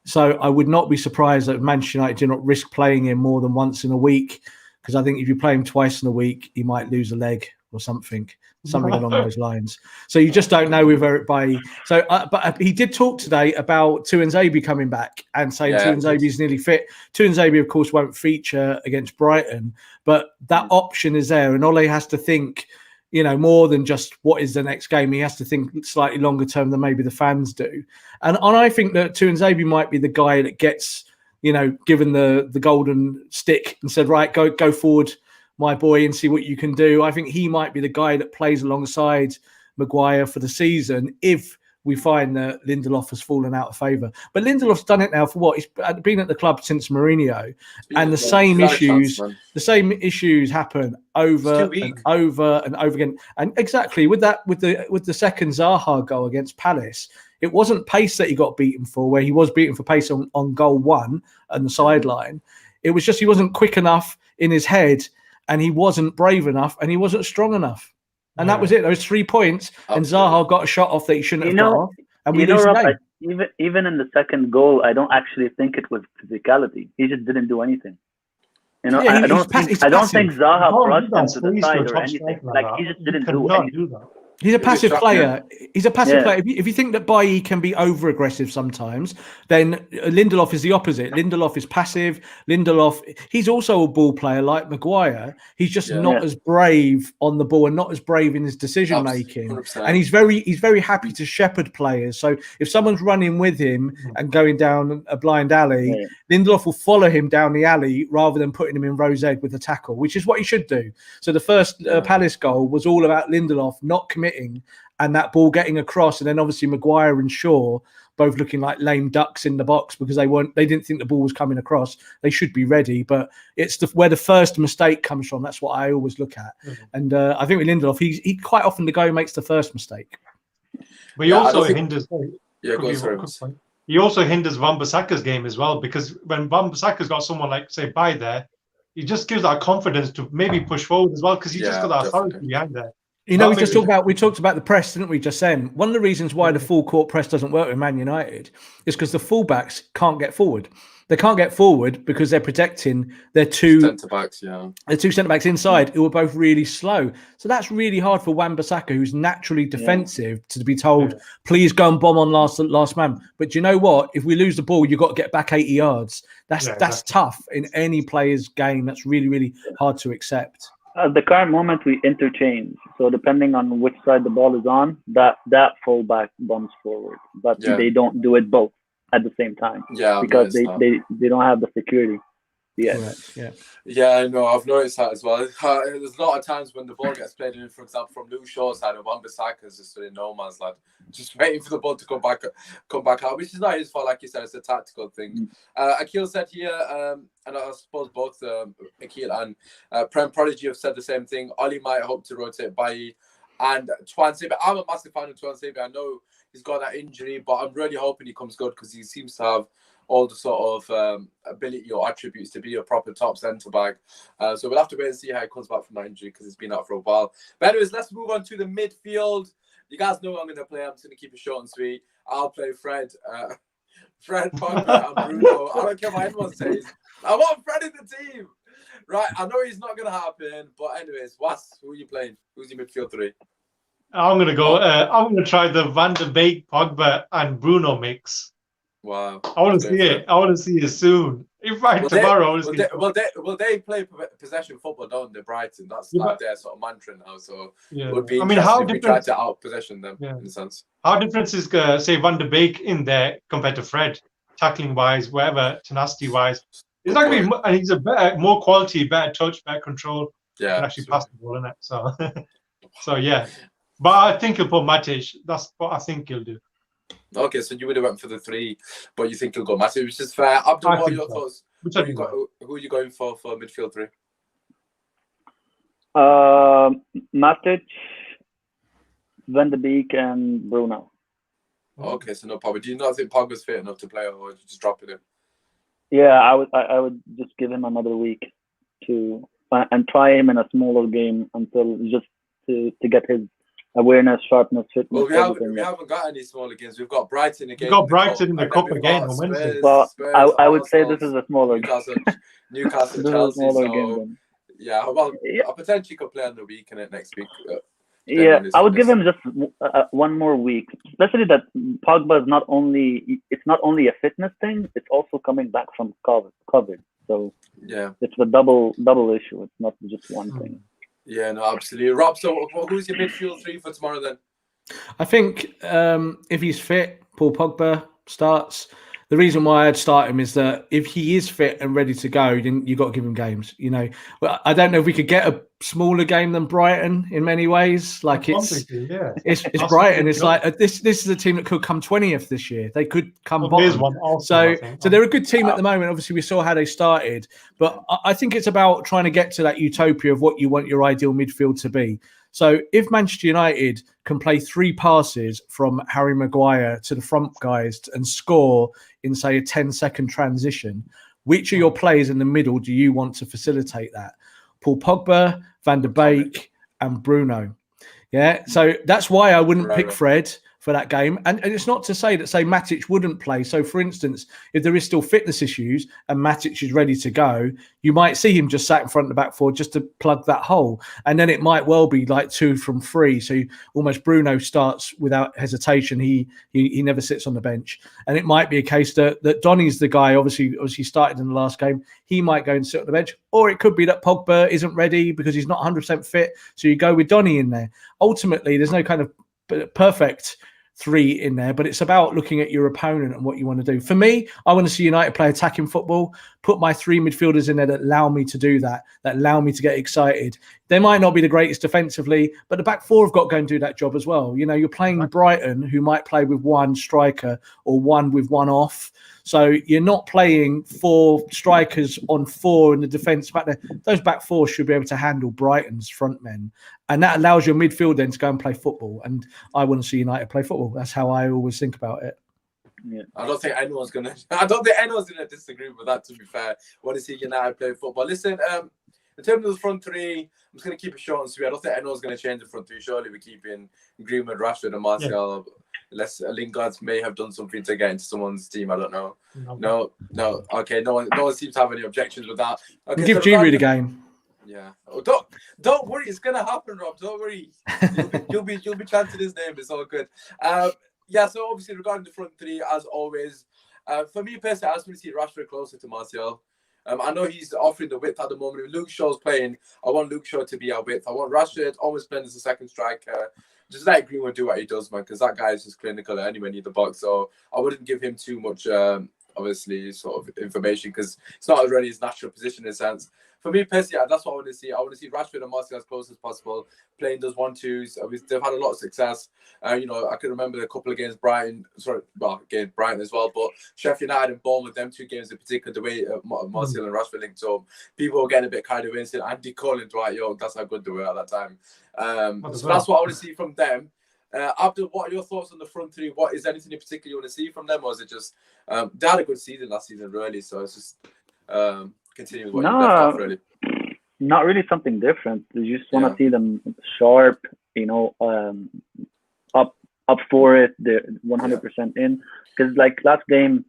So I would not be surprised that Manchester United do not risk playing him more than once in a week, because I think if you play him twice in a week, he might lose a leg or something along those lines. So you just don't know with Eric Bailly. So, but he did talk today about Tuanzebe coming back and saying Tuanzebe is nearly fit. Tuanzebe, of course, won't feature against Brighton, but that option is there, and Ole has to think, more than just what is the next game. He has to think slightly longer term than maybe the fans do. And I think that Tuanzebe might be the guy that gets, given the golden stick and said, right, go forward, my boy, and see what you can do. I think he might be the guy that plays alongside Maguire for the season if we find that Lindelof has fallen out of favour. But Lindelof's done it now for what? He's been at the club since Mourinho, and the same issues happen over and over and over again. And exactly with the second Zaha goal against Palace, it wasn't pace that he got beaten for, where he was beaten for pace on goal 1 and the sideline. It was just he wasn't quick enough in his head, and he wasn't brave enough, and he wasn't strong enough. And that was it. Those 3 points, and Zaha got a shot off that he shouldn't have got off. And we lose the game. Even in the second goal, I don't actually think it was physicality. He just didn't do anything. You know, I don't think Zaha brushed him to the side or anything. Like, he just didn't do anything. He's a passive player. He's a passive player. If you think that Bailly can be over-aggressive sometimes, then Lindelof is the opposite. Lindelof is passive. He's also a ball player like Maguire. He's just not as brave on the ball and not as brave in his decision-making. 100%. And he's very happy to shepherd players. So if someone's running with him and going down a blind alley, Lindelof will follow him down the alley rather than putting him in rose egg with a tackle, which is what he should do. So the first Palace goal was all about Lindelof not committing and that ball getting across, and then obviously Maguire and Shaw both looking like lame ducks in the box because they didn't think the ball was coming across. They should be ready, but it's where the first mistake comes from. That's what I always look at. And I think with Lindelof, he quite often the guy makes the first mistake. But he also hinders. He also hinders Wan-Bissaka's game as well, because when Wan-Bissaka's got someone like, say, Bailly there, he just gives that confidence to maybe push forward as well, because he just got that authority behind there. You know, we talked about the press, didn't we, just then? One of the reasons why the full court press doesn't work with Man United is because the fullbacks can't get forward. They can't get forward because they're protecting their two centre-backs, the two centre-backs inside who are both really slow. So that's really hard for Wan-Bissaka, who's naturally defensive, to be told, please go and bomb on last man. But do you know what? If we lose the ball, you've got to get back 80 yards. That's tough in any player's game. That's really, really hard to accept. At the current moment, we interchange. So depending on which side the ball is on, that fullback bumps forward. But they don't do it both at the same time. Because they don't have the security. No, I've noticed that as well. There's a lot of times when the ball gets played in, for example, from Luke Shaw's side, and Wan-Bissaka's just in no man's land, just waiting for the ball to come back out, which is not his fault. Like you said, it's a tactical thing. Akil said here, and I suppose both Akil and Prem Prodigy have said the same thing. Oli might hope to rotate Bailly and Tuan Sebe. I'm a massive fan of Tuan Sebe. I know he's got that injury, but I'm really hoping he comes good because he seems to have all the sort of ability or attributes to be a proper top centre-back. So we'll have to wait and see how he comes back from that injury because it's been out for a while. But anyways, let's move on to the midfield. You guys know I'm going to play. I'm just going to keep it short and sweet. I'll play Fred, Pogba, and Bruno. I don't care what anyone says. I want Fred in the team. Right, I know he's not going to happen. But anyways, who are you playing? Who's your midfield 3? I'm going to go. I'm going to try the Van de Beek, Pogba, and Bruno mix. Wow. I want to see it. I want to see it soon. In fact, tomorrow. They play possession football, don't they, Brighton? That's like their sort of mantra now. So it would be interesting if we tried to out-possession them in a sense. How different is, say, Van de Beek in there compared to Fred, tackling-wise, whatever, tenacity-wise? He's not going to be, and he's a more quality, better touch, better control. Yeah. Can actually pass the ball, isn't it? So yeah. But I think he'll put Matic. That's what I think he'll do. Okay, so you would have went for the 3, but you think he'll go Matic, which is fair. Abdul, what are your thoughts? Who are you going for midfield 3? Matic, Van de Beek, and Bruno. Okay, so no Pogba. Do you not think Pogba's fit enough to play, or would you just drop it in? Yeah, I would just give him another week to and try him in a smaller game until just to get his awareness, sharpness, fitness. Well, we haven't got any smaller games. We've got Brighton again. We've got Brighton in the cup again on Wednesday. Well, I would say this is a smaller Newcastle, Chelsea. I potentially could play on the week in it next week. I would give him just one more week, especially that Pogba is not only a fitness thing, it's also coming back from COVID. So it's a double issue. It's not just one thing. Yeah, no, absolutely. Rob, so who's your midfield 3 for tomorrow then? I think if he's fit, Paul Pogba starts. the reason why I'd start him is that if he is fit and ready to go, then you've got to give him games. You know, well, I don't know if we could get a smaller game than Brighton in many ways. Like it's Brighton. It's like this is a team that could come 20th this year. They could come bottom. So they're a good team at the moment. Obviously, we saw how they started, but I think it's about trying to get to that utopia of what you want your ideal midfield to be. So if Manchester United can play 3 passes from Harry Maguire to the front guys and score in, say, a 10-second transition, which of your players in the middle do you want to facilitate that? Paul Pogba, Van der Beek, and Bruno. Yeah, so that's why I wouldn't pick Fred for that game. And it's not to say that, say, Matic wouldn't play. So, for instance, if there is still fitness issues and Matic is ready to go, you might see him just sat in front of the back four just to plug that hole. And then it might well be like 2 from 3. So almost Bruno starts without hesitation. He never sits on the bench. And it might be a case that Donny's the guy, obviously started in the last game. He might go and sit on the bench. Or it could be that Pogba isn't ready because he's not 100% fit. So you go with Donny in there. Ultimately, there's no kind of perfect 3 in there, but it's about looking at your opponent and what you want to do. For me, I want to see United play attacking football, put my 3 midfielders in there that allow me to do that allow me to get excited. They might not be the greatest defensively, but the back 4 have got to go and do that job as well. You know, you're playing Brighton, who might play with 1 striker or 1 with 1 off. So you're not playing 4 strikers on 4 in the defence back there. Those back 4 should be able to handle Brighton's front men. And that allows your midfield then to go and play football. And I want to see United play football. That's how I always think about it. Yeah. I don't think anyone's gonna disagree with that, to be fair. I want to see United play football. Listen, in terms of the front 3, I'm just gonna keep it short and sweet. I don't think anyone's gonna change the front 3. Surely we're keeping Greenwood, Rashford, and Martial. Yeah. Unless Lingard may have done something to get into someone's team. I don't know. No. Okay, no one seems to have any objections with that. Okay, give Giroud a game. Yeah. Oh, don't worry, it's gonna happen, Rob. Don't worry. You'll be chanting his name. It's all good. Yeah. So obviously, regarding the front 3, as always, for me personally, I just want to see Rashford closer to Martial. I know he's offering the width at the moment. If Luke Shaw's playing, I want Luke Shaw to be our width. I want Rashford almost playing as a second striker. Just let Greenwood do what he does, man, because that guy is just clinical anywhere near the box. So I wouldn't give him too much, obviously, sort of information because it's not really his natural position in a sense. For me personally, that's what I want to see. I want to see Rashford and Martial as close as possible, playing those 1-2s. They've had a lot of success. You know, I can remember a couple against Brighton. Against Brighton as well. But Sheffield United and Bournemouth, them 2 games in particular, the way Martial and Rashford linked up, people were getting a bit kind of instant. Andy Cole and Dwight York, that's how good they were at that time. So that's what I want to see from them. Abdul, what are your thoughts on the front 3? What is anything in particular you want to see from them, or is it just they had a good season last season, really? So it's just continuing what you left off, really. Not really something different. You just want to see them sharp, you know, up for it. They're 100% in. Because like last game,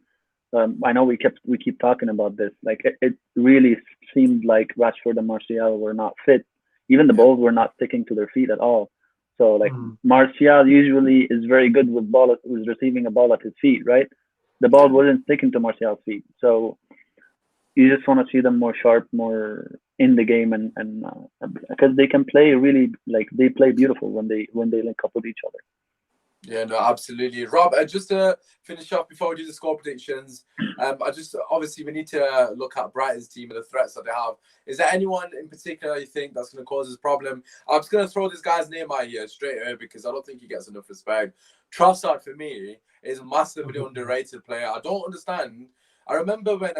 I know we keep talking about this. Like it really seemed like Rashford and Martial were not fit. Even the balls were not sticking to their feet at all. So like Martial usually is very good with receiving a ball at his feet, right? The ball wasn't sticking to Martial's feet. So you just want to see them more sharp, more in the game, and because they can play really, like they play beautiful when they link up with each other. Yeah, no, absolutely. Rob, just to finish off before we do the score predictions, obviously we need to look at Brighton's team and the threats that they have. Is there anyone in particular you think that's going to cause this problem? I'm just going to throw this guy's name out here straight away because I don't think he gets enough respect. Trossard, for me, is a massively underrated player. I don't understand. I remember when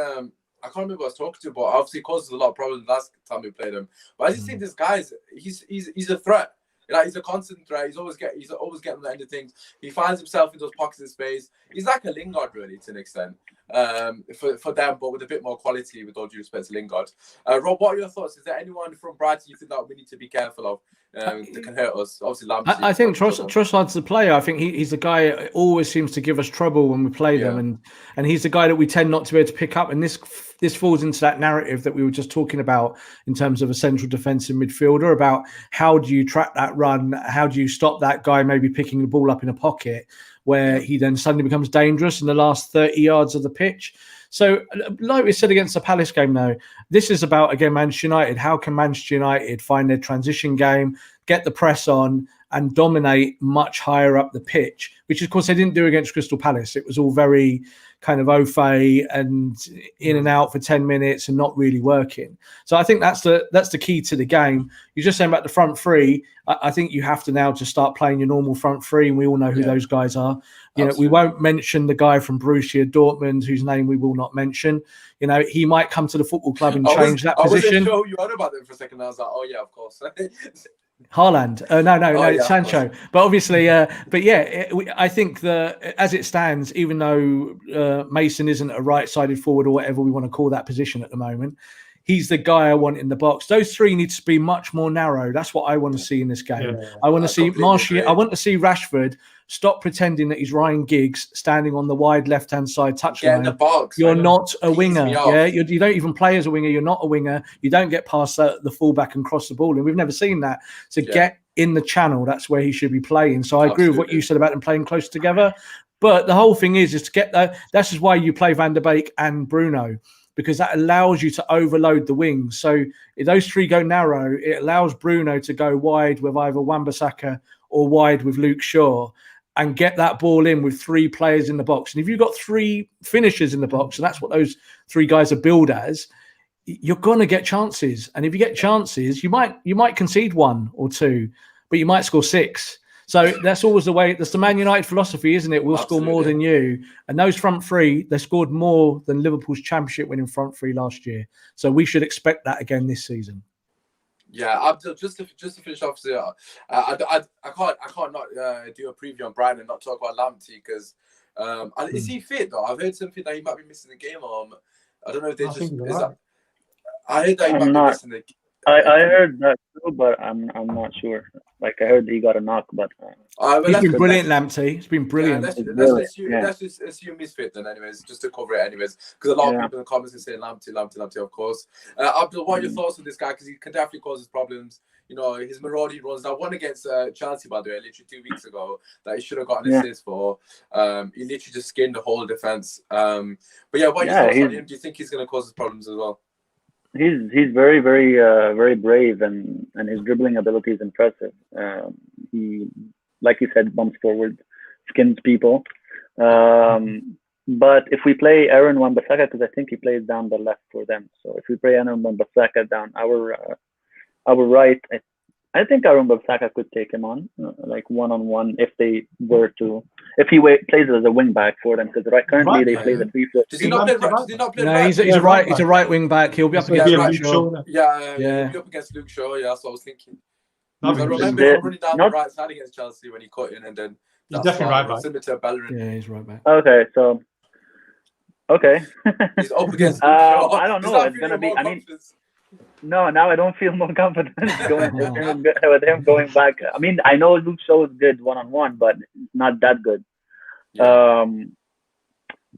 I can't remember who I was talking to, but obviously it causes a lot of problems last time we played him. But I just think this guy's he's a threat. Like, he's a constant threat. He's always getting the end of things. He finds himself in those pockets of space. He's like a Lingard, really, to an extent, for them, but with a bit more quality, with all due respect to Lingard. Rob, what are your thoughts? Is there anyone from Brighton you think that we need to be careful of that can hurt us? Obviously, I think Trossard's the player. I think he's the guy that always seems to give us trouble when we play them, and he's the guy that we tend not to be able to pick up. And this falls into that narrative that we were just talking about in terms of a central defensive midfielder, about how do you track that run? How do you stop that guy maybe picking the ball up in a pocket where he then suddenly becomes dangerous in the last 30 yards of the pitch? So like we said against the Palace game, though, this is about, again, Manchester United. How can Manchester United find their transition game, get the press on, and dominate much higher up the pitch, which of course they didn't do against Crystal Palace. It was all very kind of au fait and in and out for 10 minutes and not really working. So I think that's the key to the game. You're just saying about the front three. I think you have to now just start playing your normal front three, and we all know who those guys are. You know, we won't mention the guy from Borussia Dortmund, whose name we will not mention. You know, he might come to the football club and change that position. I wasn't sure you heard about it for a second. I was like, oh yeah, of course. Haaland. No, yeah, Sancho. But obviously, I think that as it stands, even though Mason isn't a right-sided forward or whatever we want to call that position at the moment, he's the guy I want in the box. Those three need to be much more narrow. That's what I want to see in this game. Yeah. I want to see Martial. I want to see Rashford stop pretending that he's Ryan Giggs standing on the wide left-hand side touchline. In the box. You're not a winger. Yeah, you don't even play as a winger. You're not a winger. You don't get past the fullback and cross the ball. And we've never seen that. So get in the channel. That's where he should be playing. So I agree with what you said about them playing close together. But the whole thing is to get that. That's why you play Van der Beek and Bruno, because that allows you to overload the wings. So if those three go narrow, it allows Bruno to go wide with either Wan-Bissaka or wide with Luke Shaw and get that ball in with three players in the box. And if you've got three finishers in the box, and that's what those three guys are billed as, you're going to get chances. And if you get chances, you might concede one or two, but you might score six. So that's always the way. That's the Man United philosophy, isn't it? We'll score more than you. And those front three, they scored more than Liverpool's championship winning front three last year. So we should expect that again this season. Yeah, just to finish off, I can't not do a preview on Brighton and not talk about Lamptey because is he fit though? I've heard something that he might be missing the game. I don't know if they I heard that he might be missing the. I heard that too, but I'm not sure. Like I heard he got a knock, but he's been brilliant, Lamptey. He's been brilliant. Let's just assume he's fit then, anyways, just to cover it, anyways, because a lot of people in the comments are saying Lamptey, of course. Abdul, what are your thoughts on this guy? Because he can definitely cause problems. You know, his marauding runs. That one against Chelsea, by the way, literally 2 weeks ago, that he should have got an assist for. He literally just skinned the whole defense. But yeah, what are your thoughts on him? Do you think he's going to cause us problems as well? He's very, very, very brave, and his dribbling ability is impressive. He, like you said, bumps forward, skins people. But if we play Aaron Wan-Bissaka, because I think he plays down the left for them, so if we play Aaron Wan-Bissaka down our right, I think Aaron Wan-Bissaka could take him on, like one-on-one, if they were to. If he plays as a wing back for them, because currently they play the 3-4. Does he not play right? No, he's a right wing back. He'll be up against Luke Shaw. He'll be up against Luke Shaw. Yeah, that's what I was thinking. I remember him running down the right side against Chelsea when he cut in, and then he's definitely right back. Similar to Bellerin. Yeah, he's right back. Okay, so he's up against Luke Shaw. I don't know. It's gonna be. I mean. No, now I don't feel more confident with him going back. I mean, I know Luke Shaw is good one-on-one, but not that good. Yeah.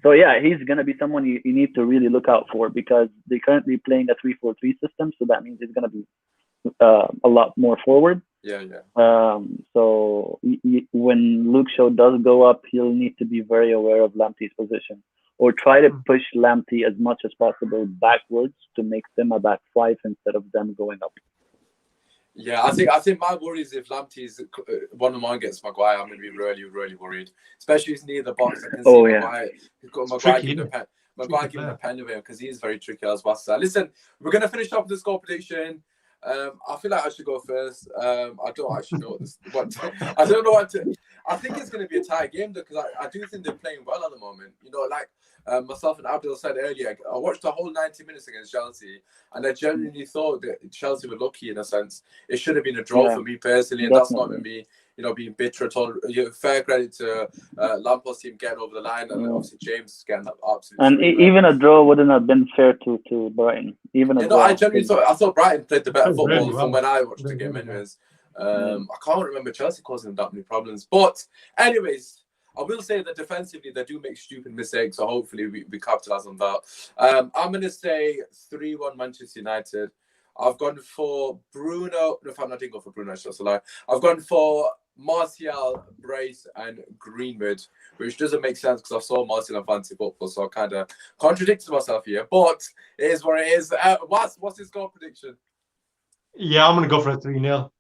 So yeah, he's gonna be someone you need to really look out for, because they're currently playing a 3-4-3 system, so that means he's gonna be a lot more forward. Yeah. So when Luke Shaw does go up, he'll need to be very aware of Lamptey's position, or try to push Lamptey as much as possible backwards to make them a back five instead of them going up. Yeah, I think my worry is if Lamptey's one-on-one against Maguire, I'm going to be really, really worried. Especially if he's near the box. I can see Maguire. He's got Maguire giving a pen away because he's very tricky as well. So listen, we're going to finish off the score prediction. I feel like I should go first. I don't actually know I don't know what to. I think it's going to be a tight game though, because I do think they're playing well at the moment. You know, like myself and Abdul said earlier, I watched the whole 90 minutes against Chelsea, and I genuinely thought that Chelsea were lucky in a sense. It should have been a draw for me personally, and that's not me, being bitter at all. Fair credit to Lampard's team getting over the line, and obviously James getting that absolutely. And even a draw wouldn't have been fair to Brighton. Even a draw. I genuinely thought Brighton played the better football from when I watched the game, anyways. I can't remember Chelsea causing them that many problems. But anyways, I will say that defensively they do make stupid mistakes, so hopefully we capitalise on that. I'm going to say 3-1 Manchester United. I've gone for Bruno. No, I didn't go for Bruno, that's a lie. I've gone for Martial, Brace, and Greenwood, which doesn't make sense because I saw Martial in fantasy football, so I kind of contradicted myself here. But it is what it is. What's his score prediction? Yeah, I'm going to go for a 3-0.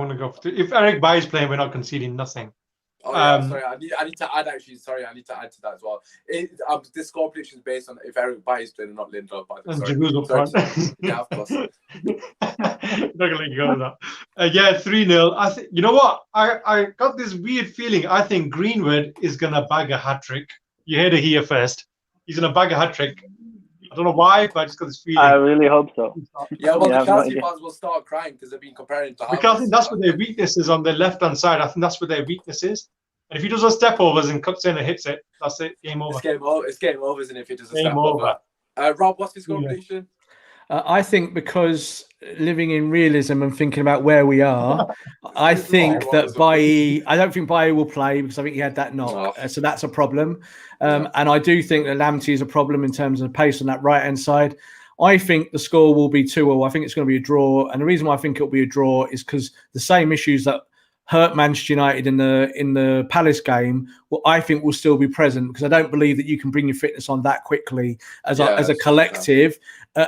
I'm gonna go. If Eric Bailly is playing, we're not conceding nothing. Oh yeah, sorry. I need to add actually. Sorry, I need to add to that as well. This score prediction is based on if Eric Bailly is playing and not Lindelof. And Giroud up front. Yeah, of course. Not gonna let you go with that. Yeah, 3-0. I think you know what? I got this weird feeling. I think Greenwood is gonna bag a hat trick. You heard it here first. He's gonna bag a hat trick. I don't know why, but I just got this feeling. I really hope so. Yeah, well, Yeah, the Chelsea no, fans will start crying because they've been comparing to. Because I think that's where their weakness is on the left-hand side. I think that's where their weakness is. And if he does those step overs and cuts in and hits it, that's it. Game over. It's game over, isn't it? If he does a Game step over. Rob, what's his score prediction? I think because living in realism and thinking about where we are, I think that Bailly, I don't think Bailly will play because I think he had that knock. So that's a problem. And I do think that Lamptey is a problem in terms of pace on that right-hand side. I think the score will be 2-2. I think it's going to be a draw. And the reason why I think it'll be a draw is because the same issues that hurt Manchester United in the Palace game, well, I think will still be present because I don't believe that you can bring your fitness on that quickly as a collective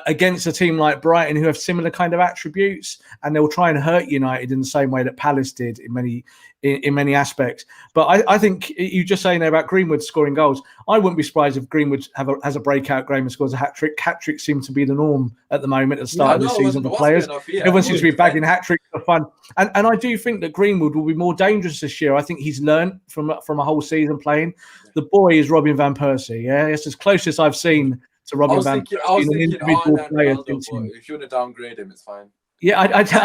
against a team like Brighton who have similar kind of attributes, and they'll try and hurt United in the same way that Palace did in many aspects. But I think you just saying there about Greenwood scoring goals. I wouldn't be surprised if Greenwood has a breakout game and scores a hat trick. Hat tricks seem to be the norm at the moment at the start of the season for players. Everyone seems to be bagging hat tricks for fun, and I do think that Greenwood will be more dangerous this year. I think he's learned from a whole season playing. The boy is Robin van Persie. Yeah, it's as close as I've seen to Robin van Persie. I was thinking if you want to downgrade him, it's fine. Yeah, I think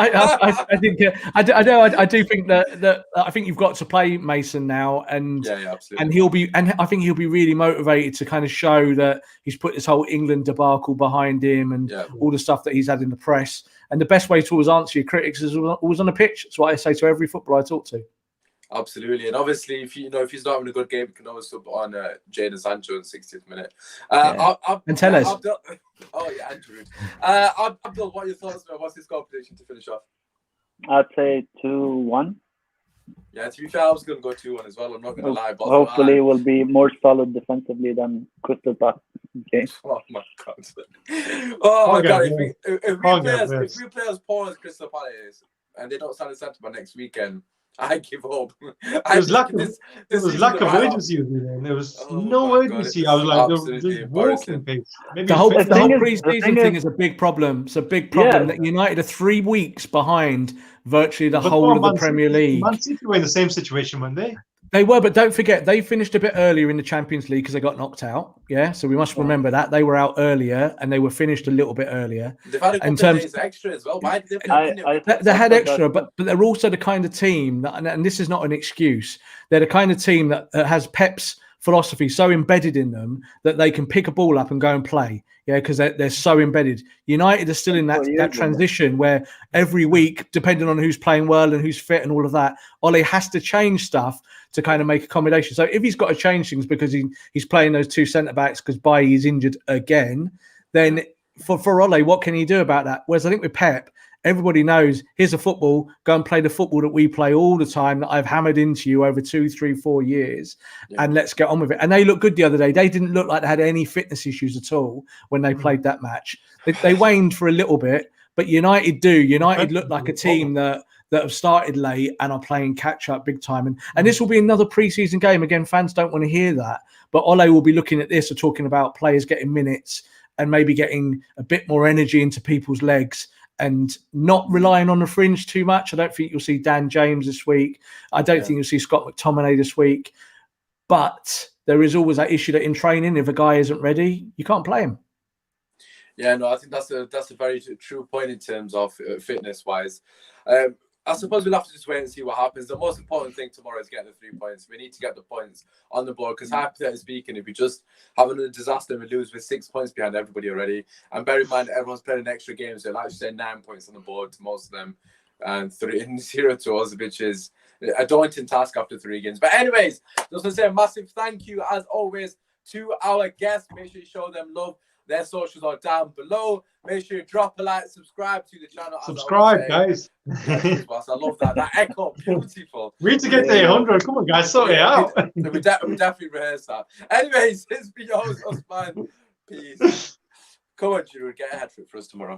I do think that I think you've got to play Mason now, and absolutely. and I think he'll be really motivated to kind of show that he's put this whole England debacle behind him and all the stuff that he's had in the press. And the best way to always answer your critics is always on the pitch. That's what I say to every footballer I talk to. Absolutely, and obviously, if he's not having a good game, you can always sub on Jadon Sancho in the 60th minute. And tell us. Andrew. Abdul, what are your thoughts about what's his score prediction to finish off? I'd say 2-1. Yeah, to be fair, I was going to go 2-1 as well. I'm not going to lie. But hopefully, it will be more solid defensively than Crystal Palace. Okay. Oh my god! Oh my god! If we play as poor as Crystal Palace and they don't sign a centre by next weekend, I give up. There was lack of urgency. There was no urgency. I was like, just walking pace. The whole pre-season thing is a big problem. It's a big problem that United are 3 weeks behind virtually the whole of the Premier League. Man City were in the same situation, weren't they? They were, but don't forget, they finished a bit earlier in the Champions League because they got knocked out. Yeah, so we must remember that. They were out earlier and they were finished a little bit earlier. They've had a couple of days extra as well. Why did they had extra, but they're also the kind of team, and this is not an excuse, they're the kind of team that has Pep's philosophy so embedded in them that they can pick a ball up and go and play. Yeah, because they're so embedded. United are still in that transition where every week, depending on who's playing well and who's fit and all of that, Ole has to change stuff to kind of make accommodation. So if he's got to change things because he's playing those two centre-backs because Bailly is injured again, then for Ole, what can he do about that? Whereas I think with Pep, everybody knows, here's a football, go and play the football that we play all the time, that I've hammered into you over 2, 3, 4 years, and let's get on with it. And they looked good the other day. They didn't look like they had any fitness issues at all when they played that match. They waned for a little bit, but United do. United look like a team that have started late and are playing catch-up big time. And this will be another pre-season game. Again, fans don't want to hear that, but Ole will be looking at this or talking about players getting minutes and maybe getting a bit more energy into people's legs and not relying on the fringe too much. I don't think you'll see Dan James this week. I don't think you'll see Scott McTominay this week. But there is always that issue that in training, if a guy isn't ready, you can't play him. Yeah, no, I think that's a very true point in terms of fitness-wise. I suppose we'll have to just wait and see what happens. The most important thing tomorrow is getting the 3 points. We need to get the points on the board because, hypothetically speaking, if we just have another disaster and we lose with 6 points behind everybody already, and bear in mind everyone's playing an extra game, so like you say, 9 points on the board to most of them, and 0 to us, which is a daunting task after 3 games. But anyways, just want to say a massive thank you, as always, to our guests. Make sure you show them love. Their socials are down below. Make sure you drop a like, subscribe to the channel. Subscribe, guys. Yes, I love that. That echo, beautiful. We need to get to 100. Come on, guys, sort it out. We definitely rehearse that. Anyways, it's been yours, Usmaan. Peace. Come on, Giroud, get a hat trick for us tomorrow.